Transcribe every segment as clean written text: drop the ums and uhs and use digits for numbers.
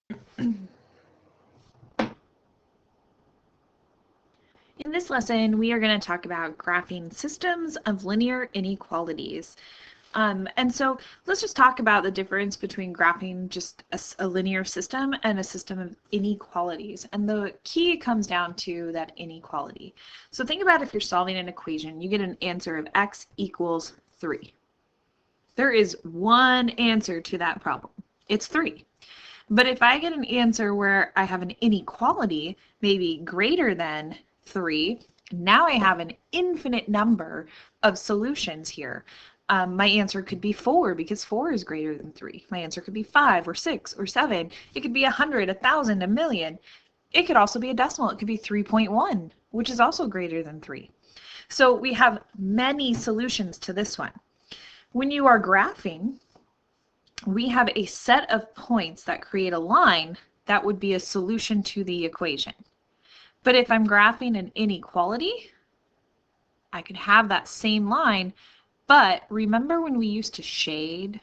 In this lesson, we are going to talk about graphing systems of linear inequalities. And so let's just talk about the difference between graphing just a linear system and a system of inequalities. And the key comes down to that inequality. So think about if you're solving an equation, you get an answer of x equals 3. There is one answer to that problem. It's 3. But if I get an answer where I have an inequality, maybe greater than 3, now I have an infinite number of solutions here. My answer could be 4 because 4 is greater than 3. My answer could be 5 or 6 or 7. It could be 100, 1,000, a million. It could also be a decimal. It could be 3.1, which is also greater than 3. So we have many solutions to this one. When you are graphing, we have a set of points that create a line that would be a solution to the equation. But if I'm graphing an inequality, I could have that same line, but remember when we used to shade?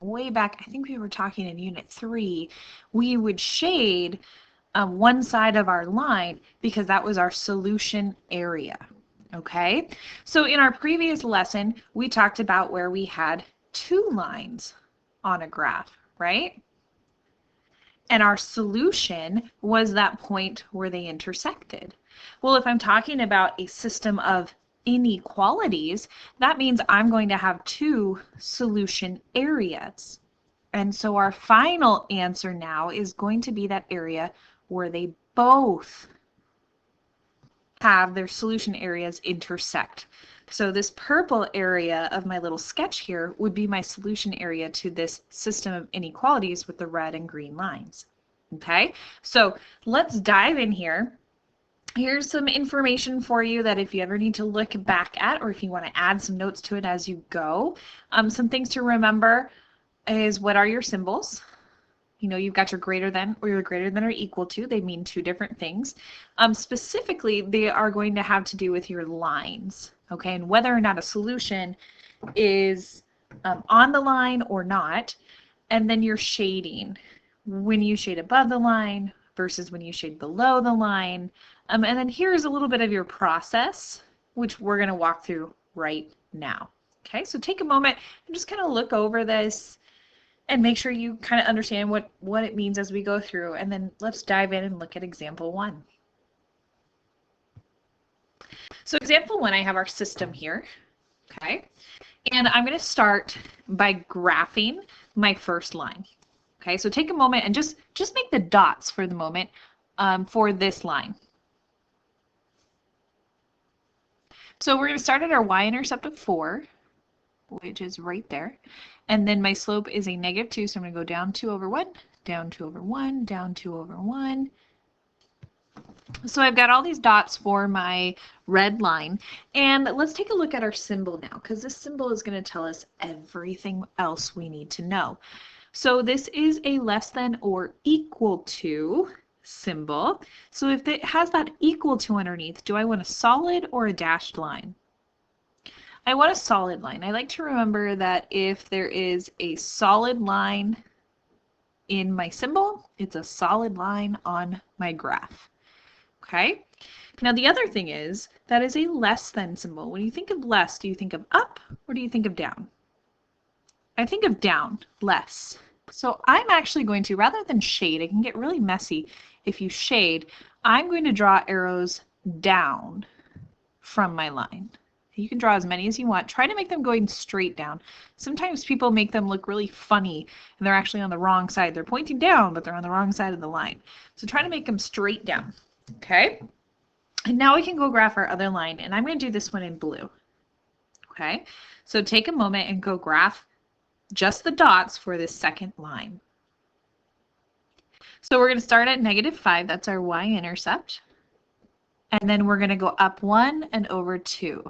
Way back, I think we were talking in Unit 3, we would shade one side of our line because that was our solution area, okay? So in our previous lesson, we talked about where we had 2 lines on a graph, right? And our solution was that point where they intersected. Well, if I'm talking about a system of inequalities, that means I'm going to have 2 solution areas. And so our final answer now is going to be that area where they both have their solution areas intersect. So this purple area of my little sketch here would be my solution area to this system of inequalities with the red and green lines. Okay, so let's dive in here. Here's some information for you that if you ever need to look back at, or if you want to add some notes to it as you go. Some things to remember is, what are your symbols? You know, you've got your greater than or your greater than or equal to. They mean 2 different things. Specifically, they are going to have to do with your lines, okay, and whether or not a solution is on the line or not. And then your shading, when you shade above the line versus when you shade below the line. And then here's a little bit of your process, which we're going to walk through right now. Okay, so take a moment and just kind of look over this and make sure you kind of understand what it means as we go through. And then let's dive in and look at example 1. So example 1, I have our system here. Okay, and I'm going to start by graphing my first line. Okay, so take a moment and just make the dots for the moment for this line. So we're going to start at our y-intercept of 4, which is right there. And then my slope is a -2, so I'm going to go down 2 over 1, down 2 over 1, down 2 over 1. So I've got all these dots for my red line. And let's take a look at our symbol now, because this symbol is going to tell us everything else we need to know. So this is a less than or equal to symbol. So if it has that equal to underneath, do I want a solid or a dashed line? I want a solid line. I like to remember that if there is a solid line in my symbol, it's a solid line on my graph. Okay? Now the other thing is, that is a less than symbol. When you think of less, do you think of up or do you think of down? I think of down, less. So I'm actually going to, rather than shade, it can get really messy if you shade, I'm going to draw arrows down from my line. You can draw as many as you want. Try to make them going straight down. Sometimes people make them look really funny and they're actually on the wrong side. They're pointing down, but they're on the wrong side of the line. So try to make them straight down. Okay? And now we can go graph our other line, and I'm going to do this one in blue. Okay? So take a moment and go graph just the dots for this second line. So we're going to start at -5, that's our y-intercept. And then we're going to go up 1 and over 2.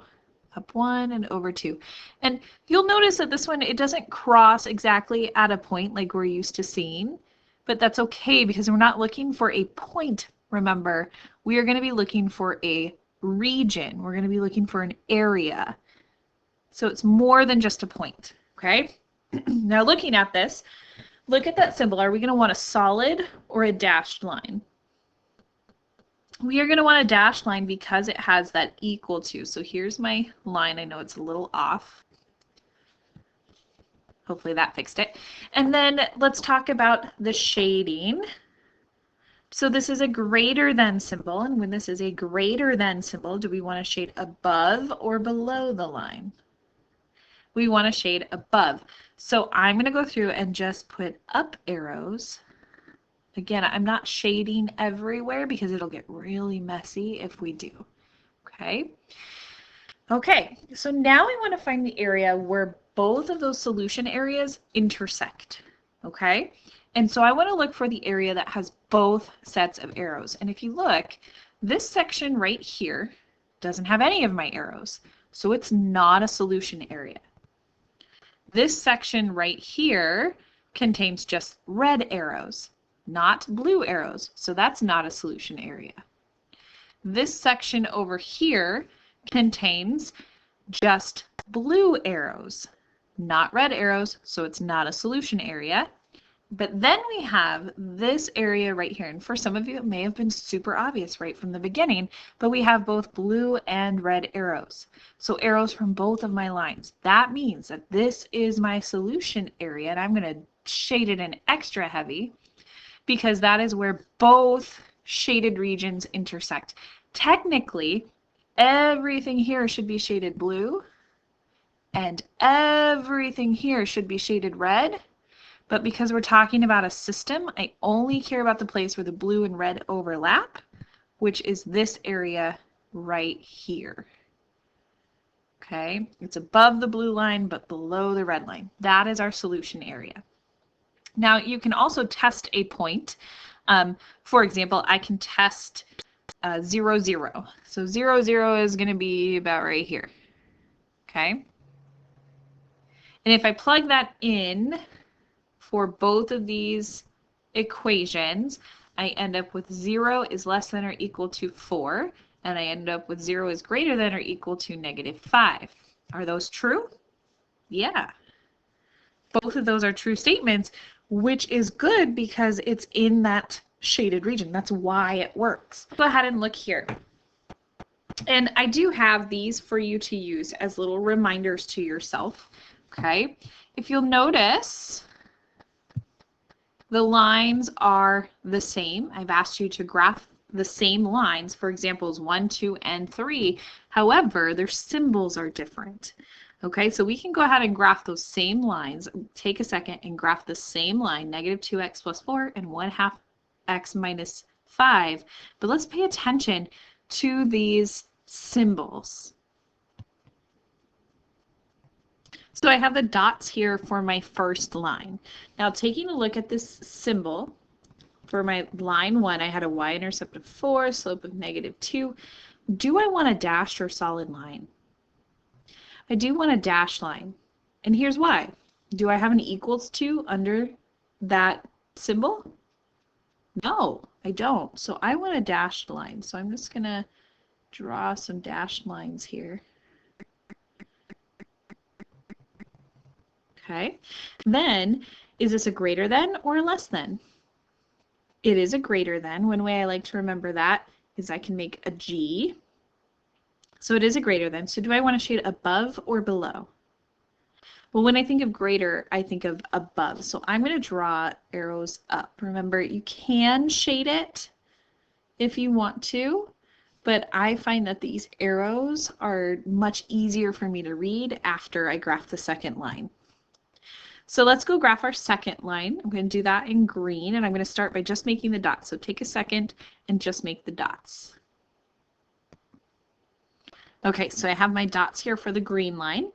Up 1 and over 2. And you'll notice that this one, it doesn't cross exactly at a point like we're used to seeing, but that's okay because we're not looking for a point, remember. We are going to be looking for a region. We're going to be looking for an area. So it's more than just a point, okay? Now looking at this, look at that symbol. Are we going to want a solid or a dashed line? We are going to want a dashed line because it has that equal to. So here's my line. I know it's a little off. Hopefully that fixed it. And then let's talk about the shading. So this is a greater than symbol, and when this is a greater than symbol, do we want to shade above or below the line? We want to shade above. So I'm going to go through and just put up arrows. Again, I'm not shading everywhere because it'll get really messy if we do. Okay? Okay, so now we want to find the area where both of those solution areas intersect. Okay? And so I want to look for the area that has both sets of arrows. And if you look, this section right here doesn't have any of my arrows, so it's not a solution area. This section right here contains just red arrows, not blue arrows, so that's not a solution area. This section over here contains just blue arrows, not red arrows, so it's not a solution area. But then we have this area right here, and for some of you it may have been super obvious right from the beginning, but we have both blue and red arrows. So arrows from both of my lines. That means that this is my solution area, and I'm going to shade it in extra heavy because that is where both shaded regions intersect. Technically, everything here should be shaded blue, and everything here should be shaded red. But because we're talking about a system, I only care about the place where the blue and red overlap, which is this area right here. Okay, it's above the blue line, but below the red line. That is our solution area. Now, you can also test a point. For example, I can test 0, 0. So 0, 0 is going to be about right here. Okay, and if I plug that in for both of these equations, I end up with 0 is less than or equal to 4, and I end up with 0 is greater than or equal to -5. Are those true? Yeah. Both of those are true statements, which is good because it's in that shaded region. That's why it works. Go ahead and look here. And I do have these for you to use as little reminders to yourself. Okay. If you'll notice, the lines are the same. I've asked you to graph the same lines for examples 1, 2, and 3. However, their symbols are different. Okay, so we can go ahead and graph those same lines. Take a second and graph the same line, -2x plus 4 and 1/2 x minus 5. But let's pay attention to these symbols. So I have the dots here for my first line. Now taking a look at this symbol, for my line 1, I had a y-intercept of 4, slope of -2. Do I want a dashed or solid line? I do want a dashed line. And here's why. Do I have an equals to under that symbol? No, I don't. So I want a dashed line. So I'm just going to draw some dashed lines here. Okay, then is this a greater than or a less than? It is a greater than. One way I like to remember that is I can make a G. So it is a greater than. So do I want to shade above or below? Well, when I think of greater, I think of above. So I'm going to draw arrows up. Remember, you can shade it if you want to, but I find that these arrows are much easier for me to read after I graph the second line. So let's go graph our second line. I'm going to do that in green, and I'm going to start by just making the dots. So take a second and just make the dots. Okay, so I have my dots here for the green line.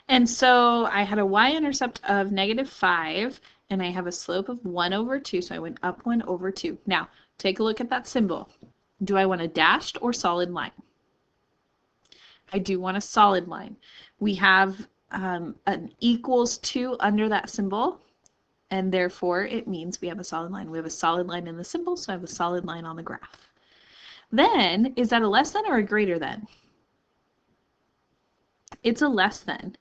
And so I had a y-intercept of -5, and I have a slope of 1/2, so I went up 1/2. Now, take a look at that symbol. Do I want a dashed or solid line? I do want a solid line. We have an equals to under that symbol, and therefore it means we have a solid line. We have a solid line in the symbol, so I have a solid line on the graph. Then, is that a less than or a greater than? It's a less than.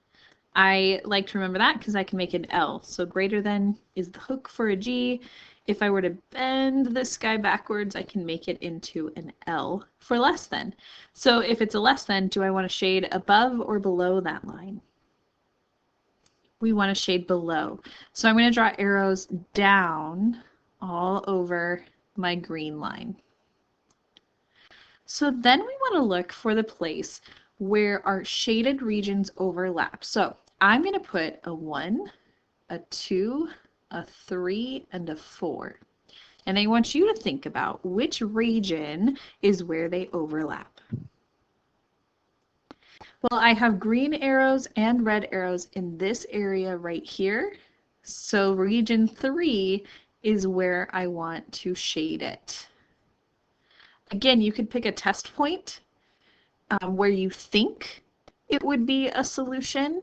I like to remember that because I can make an L. So greater than is the hook for a G. If I were to bend this guy backwards, I can make it into an L for less than. So if it's a less than, do I want to shade above or below that line? We want to shade below. So I'm going to draw arrows down all over my green line. So then we want to look for the place where our shaded regions overlap. So I'm going to put a 1, a 2, a 3, and a 4. And I want you to think about which region is where they overlap. Well, I have green arrows and red arrows in this area right here. So region 3 is where I want to shade it. Again, you could pick a test point where you think it would be a solution.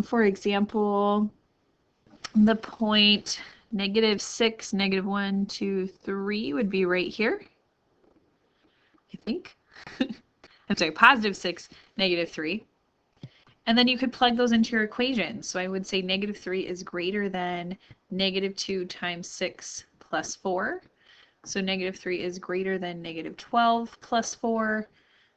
For example, the point -6, -1, 2, 3 would be right here, I think. I'm sorry, +6, -3. And then you could plug those into your equation. So I would say -3 is greater than -2 times 6 plus 4. So -3 is greater than -12 plus 4.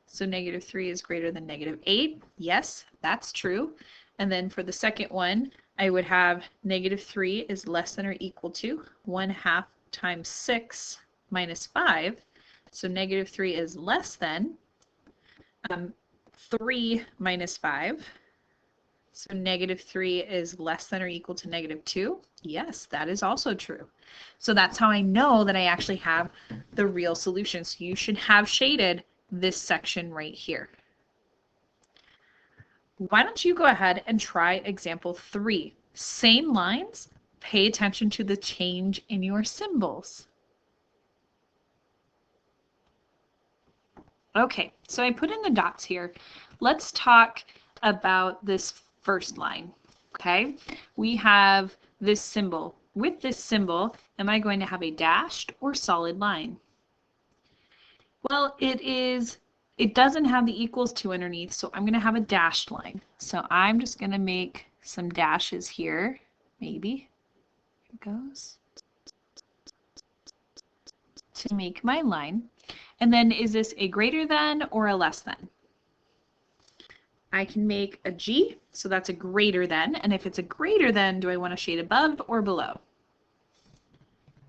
So -3 is greater than -8. Yes, that's true. And then for the second one, I would have -3 is less than or equal to 1/2 times 6 minus 5. So -3 is less than 3 minus 5. So -3 is less than or equal to -2. Yes, that is also true. So that's how I know that I actually have the real solution. So you should have shaded this section right here. Why don't you go ahead and try example 3. Same lines, pay attention to the change in your symbols. Okay, so I put in the dots here. Let's talk about this first line, okay? We have this symbol. With this symbol, am I going to have a dashed or solid line? Well, it doesn't have the equals to underneath, so I'm going to have a dashed line. So I'm just going to make some dashes here, maybe. Here it goes. To make my line. And then is this a greater than or a less than? I can make a G, so that's a greater than. And if it's a greater than, do I want to shade above or below?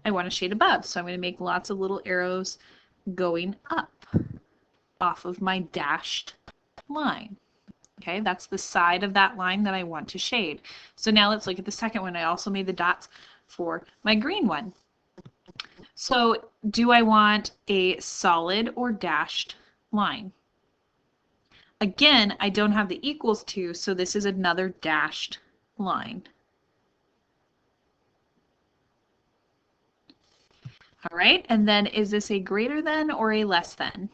I want to shade above, so I'm going to make lots of little arrows going up off of my dashed line. Okay, that's the side of that line that I want to shade. So now let's look at the second one. I also made the dots for my green one. So do I want a solid or dashed line? Again, I don't have the equals to, so this is another dashed line. All right, and then is this a greater than or a less than?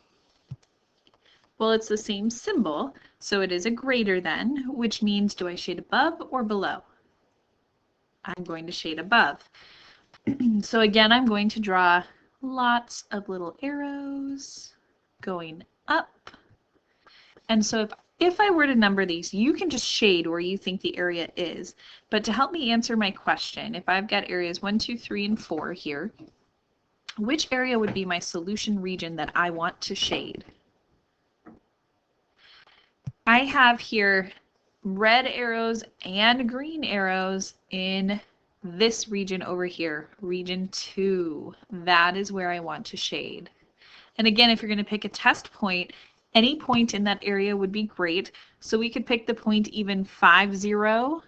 Well, it's the same symbol, so it is a greater than, which means do I shade above or below? I'm going to shade above. So again, I'm going to draw lots of little arrows going up. And so if I were to number these, you can just shade where you think the area is. But to help me answer my question, if I've got areas 1, 2, 3, and 4 here, which area would be my solution region that I want to shade? I have here red arrows and green arrows in this region over here, region 2. That is where I want to shade. And again, if you're going to pick a test point, any point in that area would be great. So we could pick the point even 5, 0,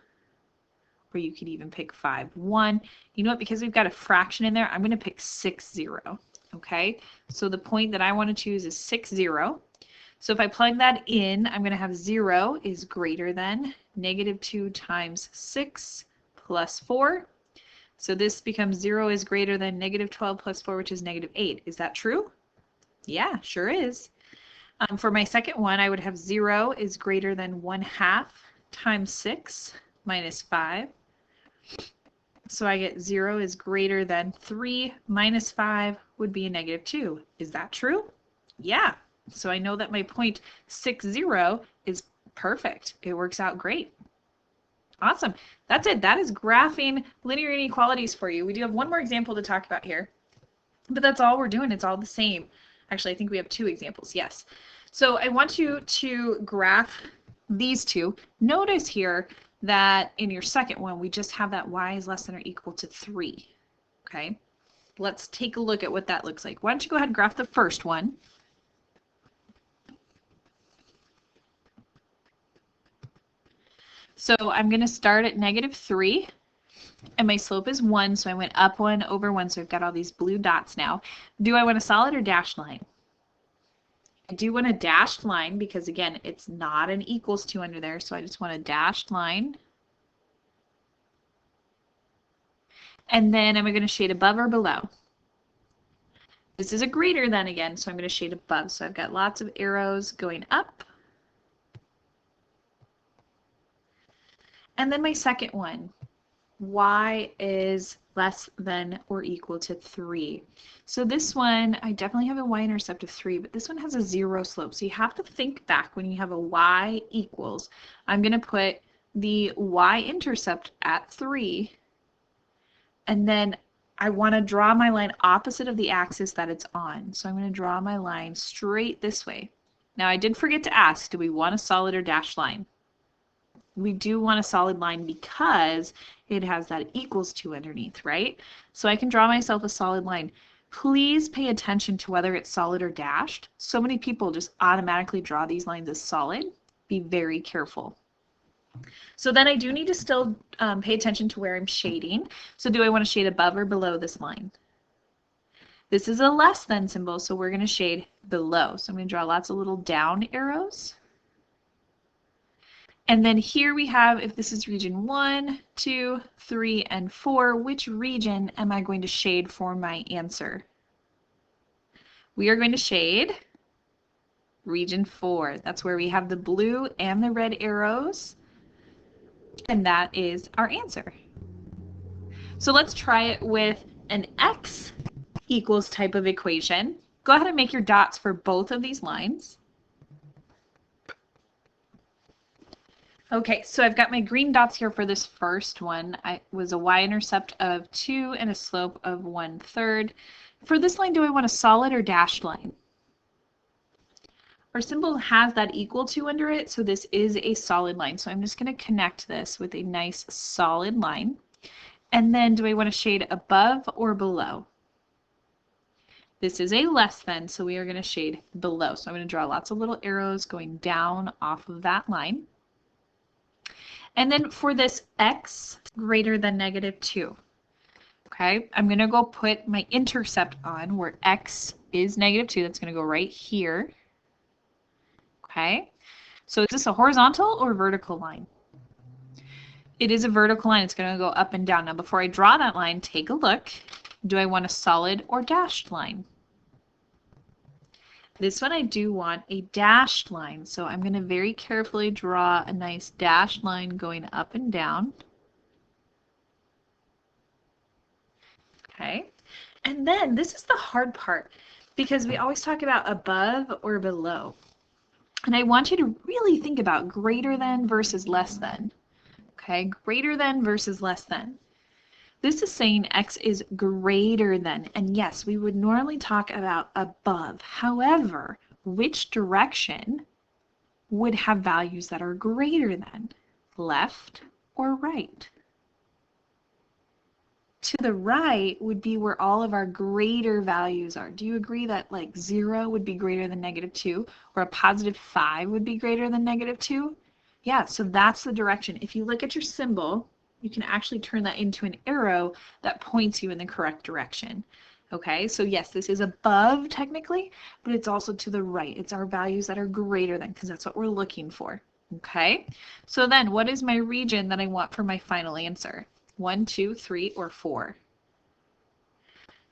or you could even pick 5, 1. You know what? Because we've got a fraction in there, I'm going to pick 6, 0. Okay, so the point that I want to choose is 6, 0. So if I plug that in, I'm going to have 0 is greater than -2 times 6 plus 4. So this becomes 0 is greater than -12 plus 4, which is -8. Is that true? Yeah, sure is. For my second one, I would have 0 is greater than 1/2 times 6 minus 5. So I get 0 is greater than 3 minus 5 would be a -2. Is that true? Yeah. So I know that my point 6, 0 is perfect. It works out great. Awesome. That's it. That is graphing linear inequalities for you. We do have one more example to talk about here, but that's all we're doing. It's all the same. Actually, I think we have 2 examples. Yes. So I want you to graph these 2. Notice here that in your second one, we just have that y is less than or equal to 3. Okay. Let's take a look at what that looks like. Why don't you go ahead and graph the first one. So I'm going to start at -3, and my slope is 1, so I went up 1 over 1, so I've got all these blue dots now. Do I want a solid or dashed line? I do want a dashed line because, again, it's not an equals to under there, so I just want a dashed line. And then am I going to shade above or below? This is a greater than again, so I'm going to shade above. So I've got lots of arrows going up. And then my second one, y is less than or equal to 3. So this one, I definitely have a y-intercept of 3, but this one has a 0 slope. So you have to think back when you have a y equals. I'm going to put the y-intercept at 3, and then I want to draw my line opposite of the axis that it's on. So I'm going to draw my line straight this way. Now I did forget to ask, do we want a solid or dashed line? We do want a solid line because it has that equals to underneath, right? So I can draw myself a solid line. Please pay attention to whether it's solid or dashed. So many people just automatically draw these lines as solid. Be very careful. So then I do need to still pay attention to where I'm shading. So do I want to shade above or below this line? This is a less than symbol, so we're going to shade below. So I'm going to draw lots of little down arrows. And then here we have, if this is region 1, 2, 3, and 4, which region am I going to shade for my answer? We are going to shade region 4. That's where we have the blue and the red arrows. And that is our answer. So let's try it with an x equals type of equation. Go ahead and make your dots for both of these lines. Okay, so I've got my green dots here for this first one. It was a y-intercept of 2 and a slope of 1/3. For this line, do I want a solid or dashed line? Our symbol has that equal to under it, so this is a solid line. So I'm just going to connect this with a nice solid line. And then do I want to shade above or below? This is a less than, so we are going to shade below. So I'm going to draw lots of little arrows going down off of that line. And then for this x greater than -2, okay, I'm going to go put my intercept on where x is -2. That's going to go right here. Okay, so is this a horizontal or vertical line? It is a vertical line. It's going to go up and down. Now, before I draw that line, take a look. Do I want a solid or dashed line? This one I do want a dashed line, so I'm going to very carefully draw a nice dashed line going up and down. Okay, and then this is the hard part because we always talk about above or below. And I want you to really think about greater than versus less than. Okay, greater than versus less than. This is saying x is greater than, and yes, we would normally talk about above. However, which direction would have values that are greater than? Left or right? To the right would be where all of our greater values are. Do you agree that like 0 would be greater than -2, or a +5 would be greater than -2? Yeah, so that's the direction. If you look at your symbol, you can actually turn that into an arrow that points you in the correct direction. Okay, so yes, this is above technically, but it's also to the right. It's our values that are greater than, because that's what we're looking for. Okay, so then what is my region that I want for my final answer? 1, 2, 3, or 4?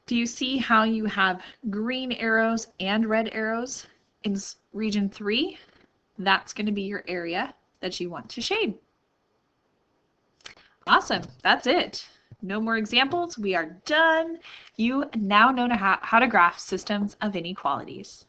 Do you see how you have green arrows and red arrows in region 3? That's going to be your area that you want to shade. Awesome, that's it. No more examples, we are done. You now know how to graph systems of inequalities.